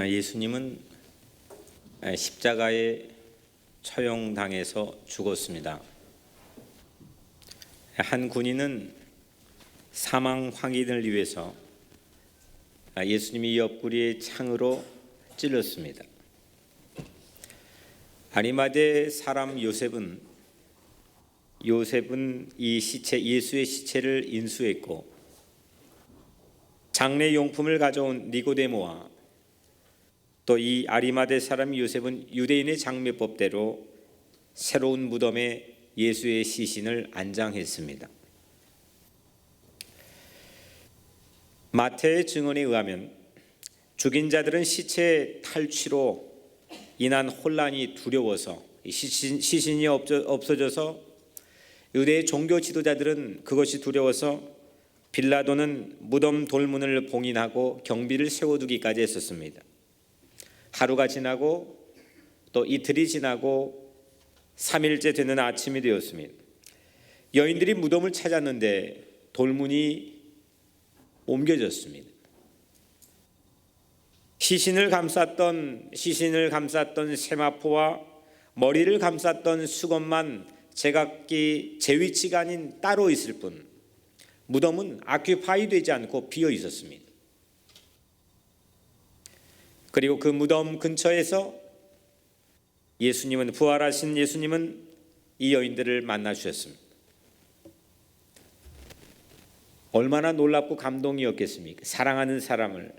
예수님은 십자가에 처형당해서 죽었습니다. 한 군인은 사망 확인을 위해서 예수님이 옆구리에 창으로 찔렀습니다. 아리마대 사람 요셉은 이 시체, 예수의 시체를 인수했고, 장례 용품을 가져온 니고데모와 또 이 아리마대 사람 요셉은 유대인의 장례법대로 새로운 무덤에 예수의 시신을 안장했습니다. 마태의 증언에 의하면 죽인 자들은 시체 탈취로 인한 혼란이 두려워서 시신이 없어져서 유대의 종교 지도자들은 그것이 두려워서 빌라도는 무덤 돌문을 봉인하고 경비를 세워두기까지 했었습니다. 하루가 지나고 또 이틀이 지나고 3일째 되는 아침이 되었습니다. 여인들이 무덤을 찾았는데 돌문이 옮겨졌습니다. 시신을 감쌌던 세마포와 머리를 감쌌던 수건만 제각기 제 위치가 아닌 따로 있을 뿐 무덤은 아큐파이 되지 않고 비어 있었습니다. 그리고 그 무덤 근처에서 부활하신 예수님은 이 여인들을 만나 주셨습니다. 얼마나 놀랍고 감동이었겠습니까? 사랑하는 사람을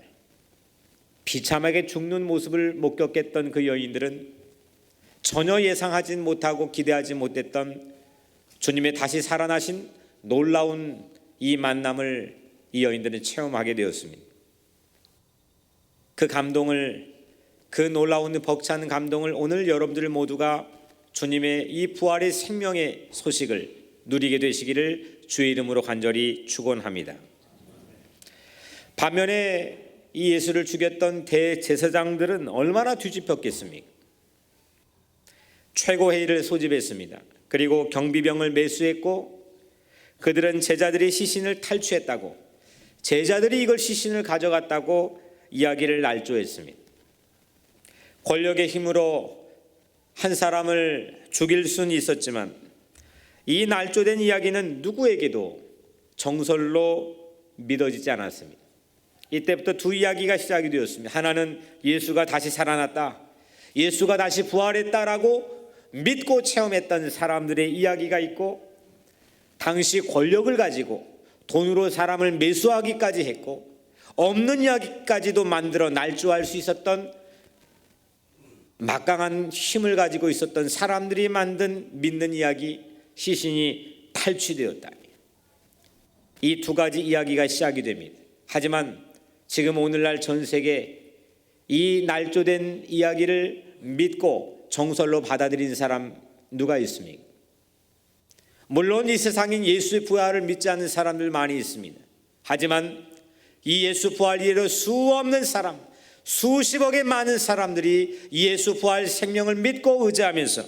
비참하게 죽는 모습을 목격했던 그 여인들은 전혀 예상하지 못하고 기대하지 못했던 주님의 다시 살아나신 놀라운 이 만남을 이 여인들은 체험하게 되었습니다. 그 놀라운 벅찬 감동을 오늘 여러분들 모두가 주님의 이 부활의 생명의 소식을 누리게 되시기를 주의 이름으로 간절히 축원합니다. 반면에 이 예수를 죽였던 대제사장들은 얼마나 뒤집혔겠습니까? 최고회의를 소집했습니다. 그리고 경비병을 매수했고 그들은 제자들이 시신을 탈취했다고, 제자들이 이걸 시신을 가져갔다고 이야기를 날조했습니다. 권력의 힘으로 한 사람을 죽일 수는 있었지만 이 날조된 이야기는 누구에게도 정설로 믿어지지 않았습니다. 이때부터 두 이야기가 시작이 되었습니다. 하나는 예수가 다시 살아났다, 예수가 다시 부활했다라고 믿고 체험했던 사람들의 이야기가 있고, 당시 권력을 가지고 돈으로 사람을 매수하기까지 했고 없는 이야기까지도 만들어 날조할 수 있었던 막강한 힘을 가지고 있었던 사람들이 만든 믿는 이야기, 시신이 탈취되었다. 이 두 가지 이야기가 시작이 됩니다. 하지만 지금 오늘날 전 세계 이 날조된 이야기를 믿고 정설로 받아들인 사람 누가 있습니까? 물론 이 세상엔 예수의 부활을 믿지 않는 사람들 많이 있습니다. 하지만 이 예수 부활 이래로 수없는 사람, 수십억의 많은 사람들이 예수 부활 생명을 믿고 의지하면서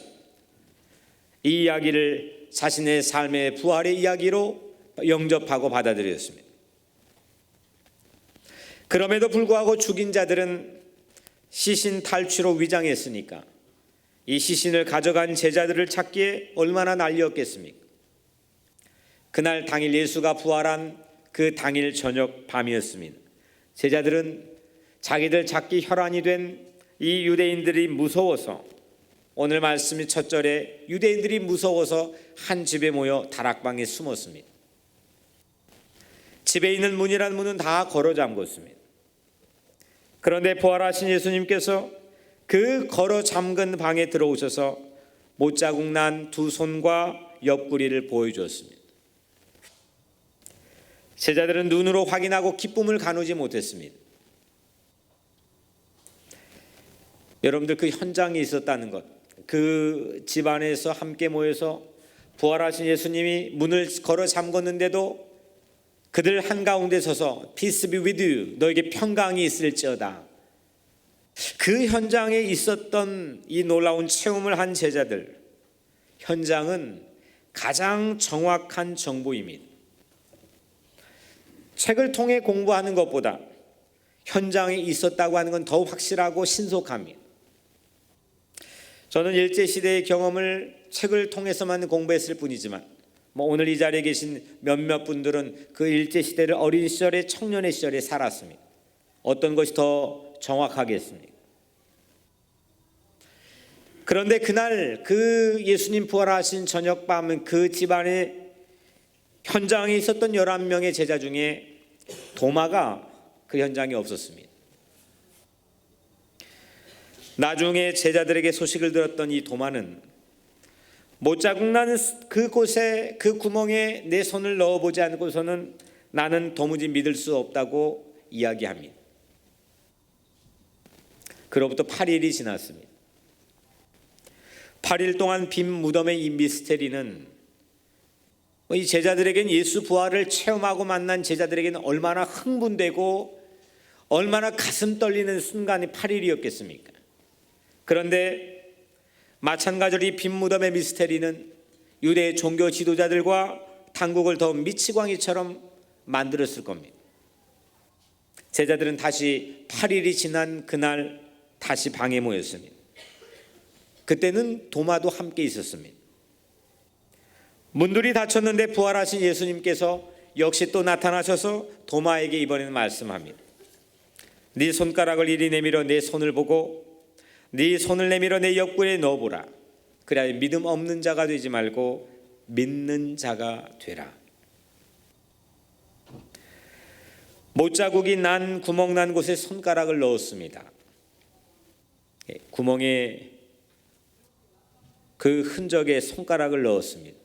이 이야기를 자신의 삶의 부활의 이야기로 영접하고 받아들였습니다. 그럼에도 불구하고 죽인 자들은 시신 탈취로 위장했으니까 이 시신을 가져간 제자들을 찾기에 얼마나 난리였겠습니까? 그날 당일 예수가 부활한 그 당일 저녁 밤이었습니다. 제자들은 자기들 찾기 혈안이 된 이 유대인들이 무서워서, 오늘 말씀이 첫 절에 유대인들이 무서워서 한 집에 모여 다락방에 숨었습니다. 집에 있는 문이란 문은 다 걸어 잠궜습니다. 그런데 부활하신 예수님께서 그 걸어 잠근 방에 들어오셔서 못자국 난 두 손과 옆구리를 보여주었습니다. 제자들은 눈으로 확인하고 기쁨을 가누지 못했습니다. 여러분들, 그 현장에 있었다는 것, 그 집안에서 함께 모여서 부활하신 예수님이 문을 걸어 잠궜는데도 그들 한가운데 서서 Peace be with you, 너에게 평강이 있을지어다, 그 현장에 있었던 이 놀라운 체험을 한 제자들, 현장은 가장 정확한 정보입니다. 책을 통해 공부하는 것보다 현장에 있었다고 하는 건 더욱 확실하고 신속합니다. 저는 일제시대의 경험을 책을 통해서만 공부했을 뿐이지만 오늘 이 자리에 계신 몇몇 분들은 그 일제시대를 어린 시절에 청년의 시절에 살았습니다. 어떤 것이 더 정확하겠습니까? 그런데 그날 그 예수님 부활하신 저녁밤 그 집안의 현장에 있었던 11명의 제자 중에 도마가 그 현장에 없었습니다. 나중에 제자들에게 소식을 들었던 이 도마는 못자국 나는 그곳에 그 구멍에 내 손을 넣어보지 않고서는 나는 도무지 믿을 수 없다고 이야기합니다. 그로부터 8일이 지났습니다. 8일 동안 빈 무덤의 이 미스테리는 이 제자들에게는 예수 부활을 체험하고 만난 제자들에게는 얼마나 흥분되고 얼마나 가슴 떨리는 순간이 8일이었겠습니까? 그런데 마찬가지로 이 빈 무덤의 미스테리는 유대 종교 지도자들과 당국을 더 미치광이처럼 만들었을 겁니다. 제자들은 다시 8일이 지난 그날 다시 방에 모였습니다. 그때는 도마도 함께 있었습니다. 문들이 닫혔는데 부활하신 예수님께서 역시 또 나타나셔서 도마에게 이번에는 말씀합니다. 네 손가락을 이리 내밀어 내 손을 보고 네 손을 내밀어 내 옆구리에 넣어보라. 그래야 믿음 없는 자가 되지 말고 믿는 자가 되라. 못자국이 난 구멍 난 곳에 손가락을 넣었습니다. 구멍에 그 흔적에 손가락을 넣었습니다.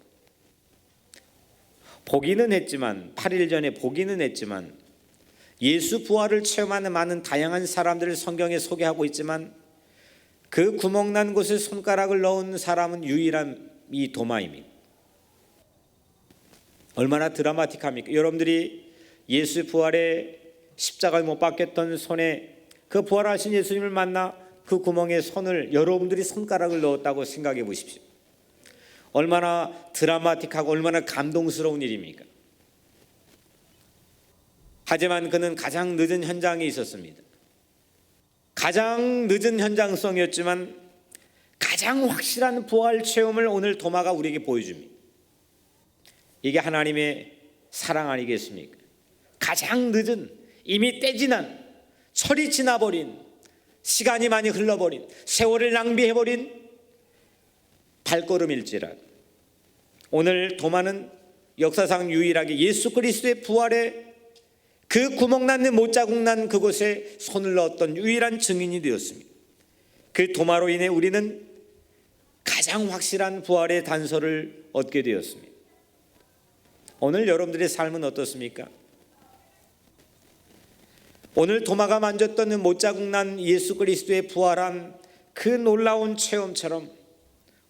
보기는 했지만 8일 전에 보기는 했지만 예수 부활을 체험하는 많은 다양한 사람들을 성경에 소개하고 있지만 그 구멍 난 곳에 손가락을 넣은 사람은 유일한 이 도마입니다. 얼마나 드라마틱합니까? 여러분들이 예수 부활의 십자가에 못 박혔던 손에 그 부활하신 예수님을 만나 그 구멍에 손을 여러분들이 손가락을 넣었다고 생각해 보십시오. 얼마나 드라마틱하고 얼마나 감동스러운 일입니까? 하지만 그는 가장 늦은 현장에 있었습니다. 가장 늦은 현장성이었지만 가장 확실한 부활 체험을 오늘 도마가 우리에게 보여줍니다. 이게 하나님의 사랑 아니겠습니까? 가장 늦은, 이미 때 지난, 철이 지나버린, 시간이 많이 흘러버린, 세월을 낭비해버린 발걸음일지라도 오늘 도마는 역사상 유일하게 예수 그리스도의 부활에 그 구멍 났는 못자국 난 그곳에 손을 넣었던 유일한 증인이 되었습니다. 그 도마로 인해 우리는 가장 확실한 부활의 단서를 얻게 되었습니다. 오늘 여러분들의 삶은 어떻습니까? 오늘 도마가 만졌던 못자국 난 예수 그리스도의 부활한 그 놀라운 체험처럼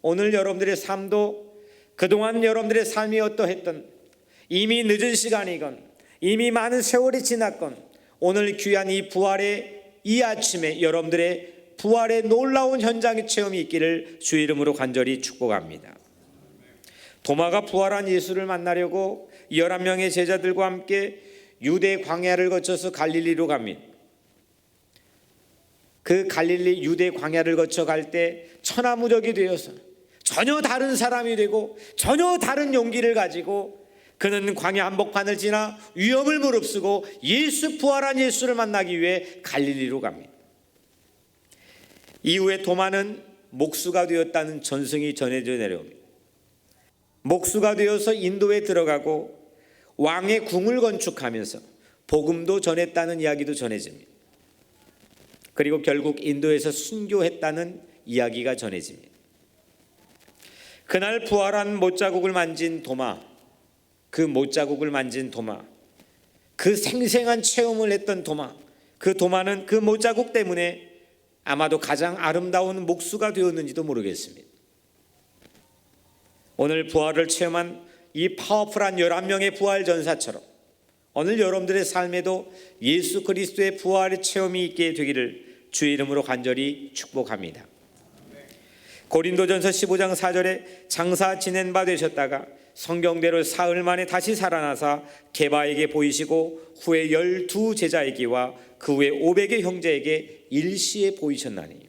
오늘 여러분들의 삶도 그동안 여러분들의 삶이 어떠했던 이미 늦은 시간이건 이미 많은 세월이 지났건 오늘 귀한 이 부활의 이 아침에 여러분들의 부활의 놀라운 현장의 체험이 있기를 주의 이름으로 간절히 축복합니다. 도마가 부활한 예수를 만나려고 11명의 제자들과 함께 유대 광야를 거쳐서 갈릴리로 갑니다. 그 갈릴리 유대 광야를 거쳐 갈 때 천하무적이 되어서 전혀 다른 사람이 되고 전혀 다른 용기를 가지고 그는 광야 한복판을 지나 위험을 무릅쓰고 예수 부활한 예수를 만나기 위해 갈릴리로 갑니다. 이후에 도마는 목수가 되었다는 전승이 전해져 내려옵니다. 목수가 되어서 인도에 들어가고 왕의 궁을 건축하면서 복음도 전했다는 이야기도 전해집니다. 그리고 결국 인도에서 순교했다는 이야기가 전해집니다. 그날 부활한 못자국을 만진 도마, 그 못자국을 만진 도마, 그 생생한 체험을 했던 도마, 그 도마는 그 못자국 때문에 아마도 가장 아름다운 목수가 되었는지도 모르겠습니다. 오늘 부활을 체험한 이 파워풀한 11명의 부활 전사처럼 오늘 여러분들의 삶에도 예수 그리스도의 부활의 체험이 있게 되기를 주의 이름으로 간절히 축복합니다. 고린도전서 15장 4절에 장사 지낸 바 되셨다가 성경대로 사흘 만에 다시 살아나사 게바에게 보이시고 후에 12제자에게와 그 후에 500의 형제에게 일시에 보이셨나니.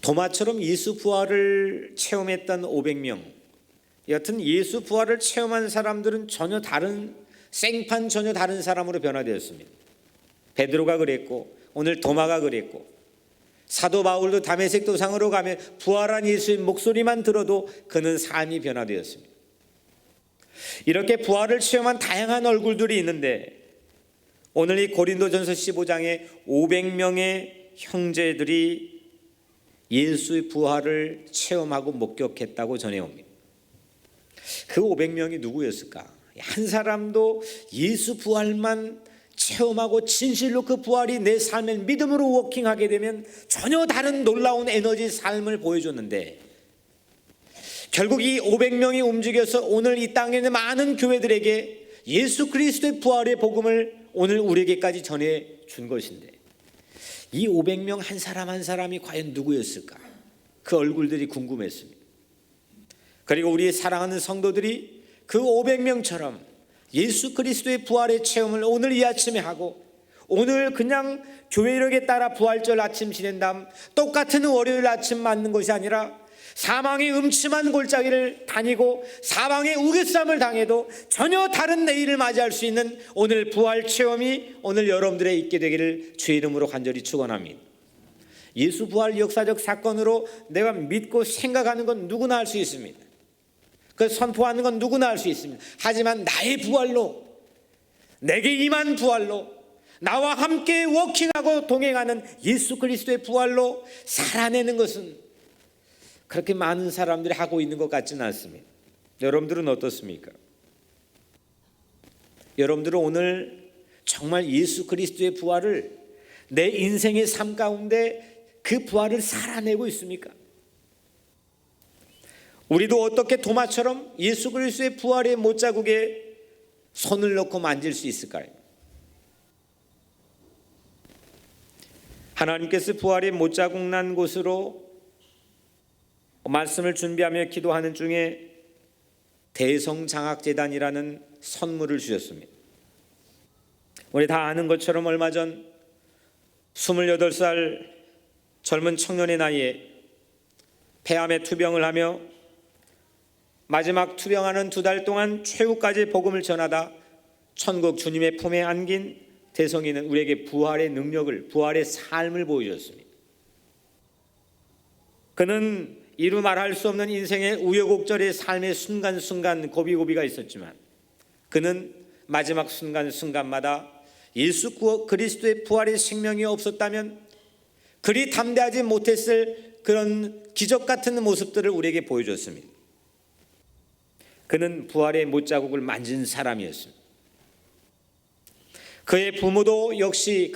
도마처럼 예수 부활을 체험했던 500명, 여튼 예수 부활을 체험한 사람들은 전혀 다른, 생판 전혀 다른 사람으로 변화되었습니다. 베드로가 그랬고 오늘 도마가 그랬고 사도 바울도 다메섹 도상으로 가며 부활한 예수의 목소리만 들어도 그는 삶이 변화되었습니다. 이렇게 부활을 체험한 다양한 얼굴들이 있는데 오늘 이 고린도전서 15장에 500명의 형제들이 예수의 부활을 체험하고 목격했다고 전해옵니다. 그 500명이 누구였을까? 한 사람도 예수 부활만 체험하고 진실로 그 부활이 내 삶을 믿음으로 워킹하게 되면 전혀 다른 놀라운 에너지 삶을 보여줬는데, 결국 이 500명이 움직여서 오늘 이 땅에 있는 많은 교회들에게 예수 그리스도의 부활의 복음을 오늘 우리에게까지 전해준 것인데, 이 500명 한 사람 한 사람이 과연 누구였을까? 그 얼굴들이 궁금했습니다. 그리고 우리의 사랑하는 성도들이 그 500명처럼 예수 그리스도의 부활의 체험을 오늘 이 아침에 하고, 오늘 그냥 교회 이렇게 따라 부활절 아침 지낸 다음 똑같은 월요일 아침 맞는 것이 아니라 사망의 음침한 골짜기를 다니고 사망의 우겨쌈을 당해도 전혀 다른 내일을 맞이할 수 있는 오늘 부활 체험이 오늘 여러분들에 있게 되기를 주의 이름으로 간절히 축원합니다. 예수 부활 역사적 사건으로 내가 믿고 생각하는 건 누구나 할 수 있습니다. 그 선포하는 건 누구나 할 수 있습니다. 하지만 나의 부활로, 내게 임한 부활로, 나와 함께 워킹하고 동행하는 예수 그리스도의 부활로 살아내는 것은 그렇게 많은 사람들이 하고 있는 것 같지는 않습니다. 여러분들은 어떻습니까? 여러분들은 오늘 정말 예수 그리스도의 부활을 내 인생의 삶 가운데 그 부활을 살아내고 있습니까? 우리도 어떻게 도마처럼 예수 그리스도의 부활의 못자국에 손을 넣고 만질 수 있을까요? 하나님께서 부활의 못자국 난 곳으로 말씀을 준비하며 기도하는 중에 대성장학재단이라는 선물을 주셨습니다. 우리 다 아는 것처럼 얼마 전 28살 젊은 청년의 나이에 폐암의 투병을 하며 마지막 투병하는 2달 동안 최후까지 복음을 전하다 천국 주님의 품에 안긴 대성이는 우리에게 부활의 능력을, 부활의 삶을 보여줬습니다. 그는 이루 말할 수 없는 인생의 우여곡절의 삶의 순간순간 고비고비가 있었지만 그는 마지막 순간순간마다 예수 그리스도의 부활의 생명이 없었다면 그리 담대하지 못했을 그런 기적 같은 모습들을 우리에게 보여줬습니다. 그는 부활의 못자국을 만진 사람이었습니다. 그의 부모도 역시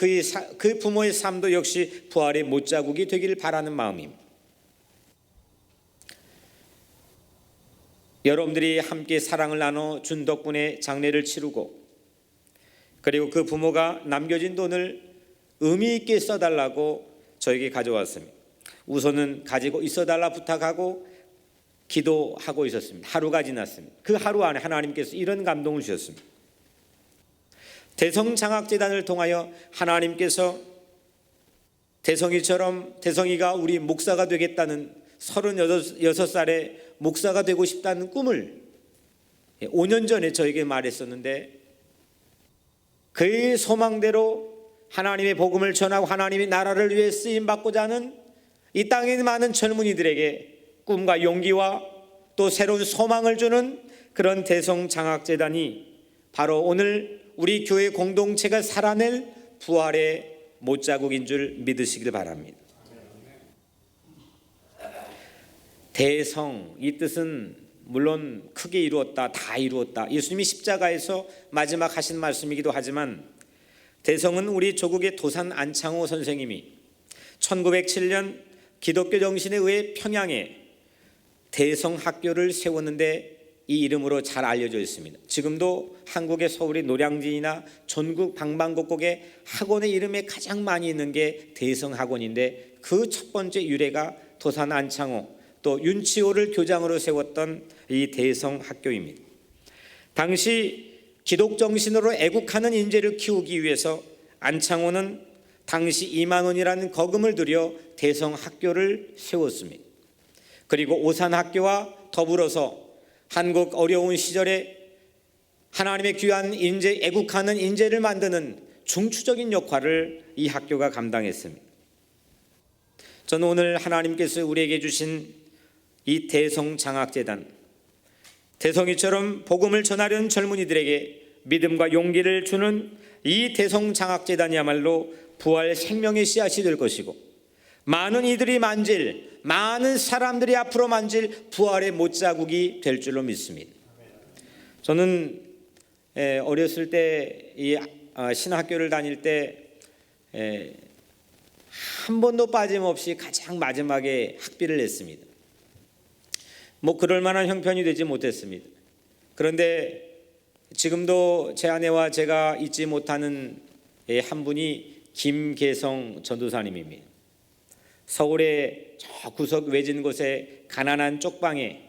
그 부모의 삶도 역시 부활의 못자국이 되기를 바라는 마음입니다. 여러분들이 함께 사랑을 나눠 준 덕분에 장례를 치르고, 그리고 그 부모가 남겨진 돈을 의미 있게 써달라고 저에게 가져왔습니다. 우선은 가지고 있어달라 부탁하고 기도하고 있었습니다. 하루가 지났습니다. 그 하루 안에 하나님께서 이런 감동을 주셨습니다. 대성장학재단을 통하여 하나님께서 대성이가 우리 목사가 되겠다는 36살에 목사가 되고 싶다는 꿈을 5년 전에 저에게 말했었는데, 그의 소망대로 하나님의 복음을 전하고 하나님의 나라를 위해 쓰임받고자 하는 이 땅에 많은 젊은이들에게 꿈과 용기와 또 새로운 소망을 주는 그런 대성장학재단이 바로 오늘 우리 교회 공동체가 살아낼 부활의 못자국인 줄 믿으시길 바랍니다. 대성, 이 뜻은 물론 크게 이루었다, 다 이루었다, 예수님이 십자가에서 마지막 하신 말씀이기도 하지만, 대성은 우리 조국의 도산 안창호 선생님이 1907년 기독교 정신에 의해 평양에 대성학교를 세웠는데 이 이름으로 잘 알려져 있습니다. 지금도 한국의 서울의 노량진이나 전국 방방곡곡에 학원의 이름에 가장 많이 있는 게 대성학원인데, 그 첫 번째 유래가 도산 안창호, 또 윤치호를 교장으로 세웠던 이 대성학교입니다. 당시 기독 정신으로 애국하는 인재를 키우기 위해서 안창호는 당시 2만 원이라는 거금을 들여 대성학교를 세웠습니다. 그리고 오산학교와 더불어서 한국 어려운 시절에 하나님의 귀한 인재, 애국하는 인재를 만드는 중추적인 역할을 이 학교가 감당했습니다. 저는 오늘 하나님께서 우리에게 주신 이 대성장학재단, 대성이처럼 복음을 전하려는 젊은이들에게 믿음과 용기를 주는 이 대성장학재단이야말로 부활 생명의 씨앗이 될 것이고, 많은 이들이 만질, 많은 사람들이 앞으로 만질 부활의 못자국이 될 줄로 믿습니다. 저는 어렸을 때 이 신학교를 다닐 때 한 번도 빠짐없이 가장 마지막에 학비를 냈습니다. 뭐 그럴 만한 형편이 되지 못했습니다. 그런데 지금도 제 아내와 제가 잊지 못하는 한 분이 김계성 전도사님입니다. 서울의 저 구석 외진 곳에 가난한 쪽방에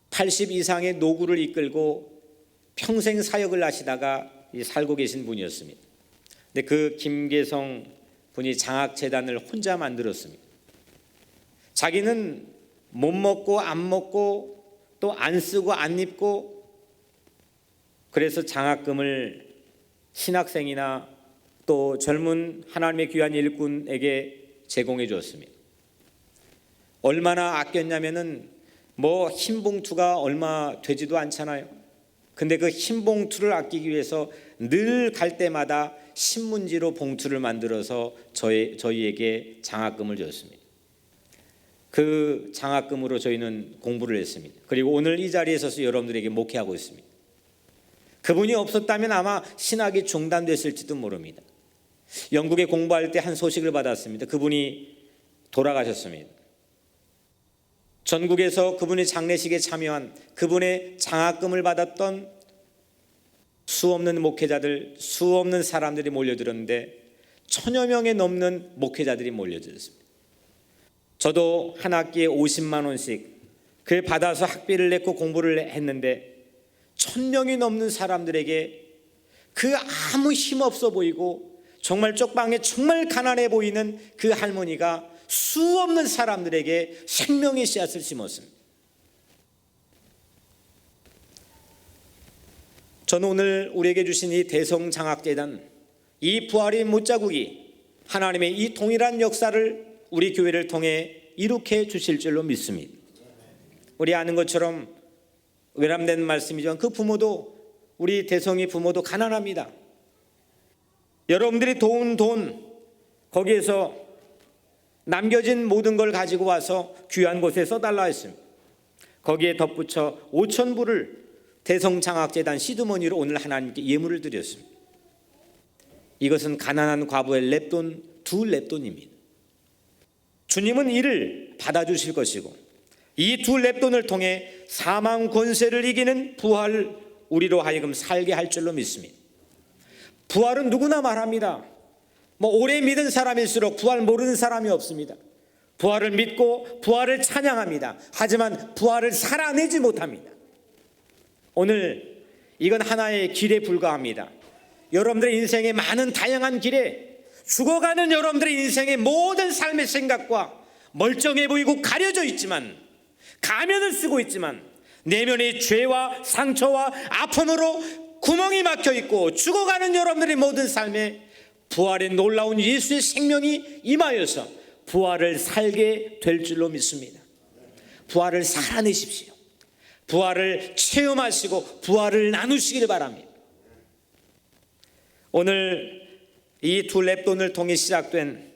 80 이상의 노구를 이끌고 평생 사역을 하시다가 살고 계신 분이었습니다. 근데 그 김계성 분이 장학재단을 혼자 만들었습니다. 자기는 못 먹고 안 먹고 또 안 쓰고 안 입고, 그래서 장학금을 신학생이나 또 젊은 하나님의 귀한 일꾼에게 제공해 주었습니다. 얼마나 아꼈냐면은 뭐 흰 봉투가 얼마 되지도 않잖아요. 근데 그 흰 봉투를 아끼기 위해서 늘 갈 때마다 신문지로 봉투를 만들어서 저희에게 장학금을 줬습니다. 그 장학금으로 저희는 공부를 했습니다. 그리고 오늘 이 자리에 서서 여러분들에게 목회하고 있습니다. 그분이 없었다면 아마 신학이 중단됐을지도 모릅니다. 영국에 공부할 때 한 소식을 받았습니다. 그분이 돌아가셨습니다. 전국에서 그분의 장례식에 참여한, 그분의 장학금을 받았던 수없는 목회자들, 수없는 사람들이 몰려들었는데 1000여 명에 넘는 목회자들이 몰려들었습니다. 저도 한 학기에 50만 원씩 그 받아서 학비를 냈고 공부를 했는데 1000명이 넘는 사람들에게 그 아무 힘없어 보이고 정말 쪽방에 정말 가난해 보이는 그 할머니가 수없는 사람들에게 생명의 씨앗을 심었습니다. 저는 오늘 우리에게 주신 이 대성장학재단, 이 부활의 못자국이 하나님의 이 동일한 역사를 우리 교회를 통해 이룩해 주실 줄로 믿습니다. 우리 아는 것처럼 외람된 말씀이지만 그 부모도, 우리 대성이 부모도 가난합니다. 여러분들이 도운 돈, 거기에서 남겨진 모든 걸 가지고 와서 귀한 곳에 써달라 했습니다. 거기에 덧붙여 5,000불을 대성장학재단 시드머니로 오늘 하나님께 예물을 드렸습니다. 이것은 가난한 과부의 랩돈, 2랩돈입니다. 주님은 이를 받아주실 것이고, 이 2랩돈을 통해 사망 권세를 이기는 부활, 우리로 하여금 살게 할 줄로 믿습니다. 부활은 누구나 말합니다. 뭐 오래 믿은 사람일수록 부활 모르는 사람이 없습니다. 부활을 믿고 부활을 찬양합니다. 하지만 부활을 살아내지 못합니다. 오늘 이건 하나의 길에 불과합니다. 여러분들의 인생의 많은 다양한 길에 죽어가는 여러분들의 인생의 모든 삶의 생각과 멀쩡해 보이고 가려져 있지만, 가면을 쓰고 있지만 내면의 죄와 상처와 아픔으로 구멍이 막혀 있고 죽어가는 여러분들의 모든 삶에 부활의 놀라운 예수의 생명이 임하여서 부활을 살게 될 줄로 믿습니다. 부활을 살아내십시오. 부활을 체험하시고 부활을 나누시길 바랍니다. 오늘 이 2랩돈을 통해 시작된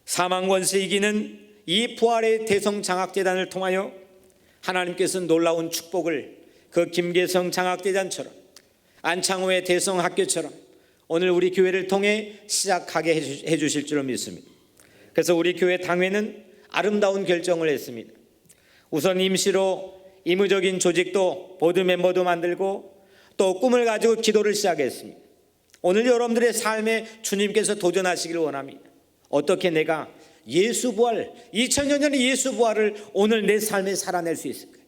사망 권세 이기는 이 부활의 대성장학재단을 통하여 하나님께서는 놀라운 축복을 그 김계성 장학재단처럼, 안창호의 대성학교처럼 오늘 우리 교회를 통해 시작하게 해주실 줄로 믿습니다. 그래서 우리 교회 당회는 아름다운 결정을 했습니다. 우선 임시로 의무적인 조직도 보드 멤버도 만들고 또 꿈을 가지고 기도를 시작했습니다. 오늘 여러분들의 삶에 주님께서 도전하시길 원합니다. 어떻게 내가 예수 부활, 2000년 전의 예수 부활을 오늘 내 삶에 살아낼 수 있을까요?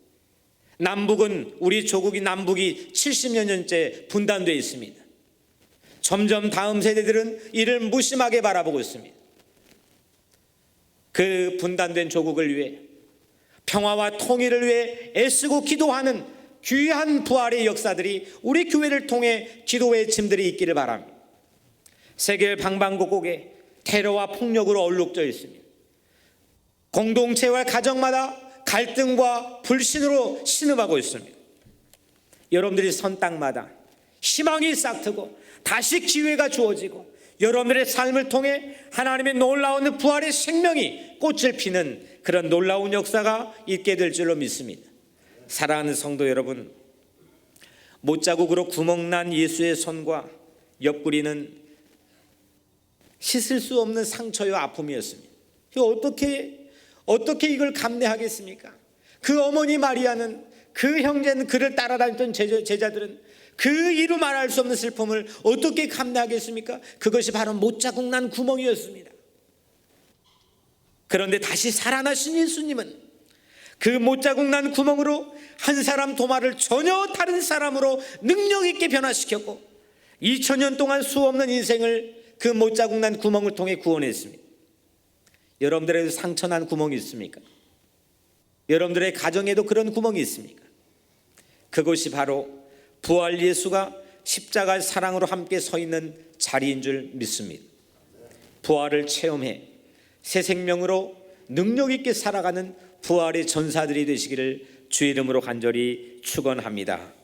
남북은, 우리 조국이 남북이 70여 년째 분단되어 있습니다. 점점 다음 세대들은 이를 무심하게 바라보고 있습니다. 그 분단된 조국을 위해, 평화와 통일을 위해 애쓰고 기도하는 귀한 부활의 역사들이 우리 교회를 통해 기도의 짐들이 있기를 바랍니다. 세계 방방곡곡에 테러와 폭력으로 얼룩져 있습니다. 공동체와 가정마다 갈등과 불신으로 신음하고 있습니다. 여러분들이 선 땅마다 희망이 싹트고 다시 기회가 주어지고 여러분들의 삶을 통해 하나님의 놀라운 부활의 생명이 꽃을 피는 그런 놀라운 역사가 있게 될 줄로 믿습니다. 사랑하는 성도 여러분, 못자국으로 구멍난 예수의 손과 옆구리는 씻을 수 없는 상처와 아픔이었습니다. 어떻게 이걸 감내하겠습니까? 그 어머니 마리아는, 그 형제는, 그를 따라다녔던 제자들은 그 이루 말할 수 없는 슬픔을 어떻게 감내하겠습니까? 그것이 바로 못자국 난 구멍이었습니다. 그런데 다시 살아나신 예수님은 그 못자국 난 구멍으로 한 사람 도마를 전혀 다른 사람으로 능력 있게 변화시켰고 2000년 동안 수없는 인생을 그 못자국 난 구멍을 통해 구원했습니다. 여러분들의 상처난 구멍이 있습니까? 여러분들의 가정에도 그런 구멍이 있습니까? 그것이 바로 부활 예수가 십자가의 사랑으로 함께 서 있는 자리인 줄 믿습니다. 부활을 체험해 새 생명으로 능력 있게 살아가는 부활의 전사들이 되시기를 주의 이름으로 간절히 축원합니다.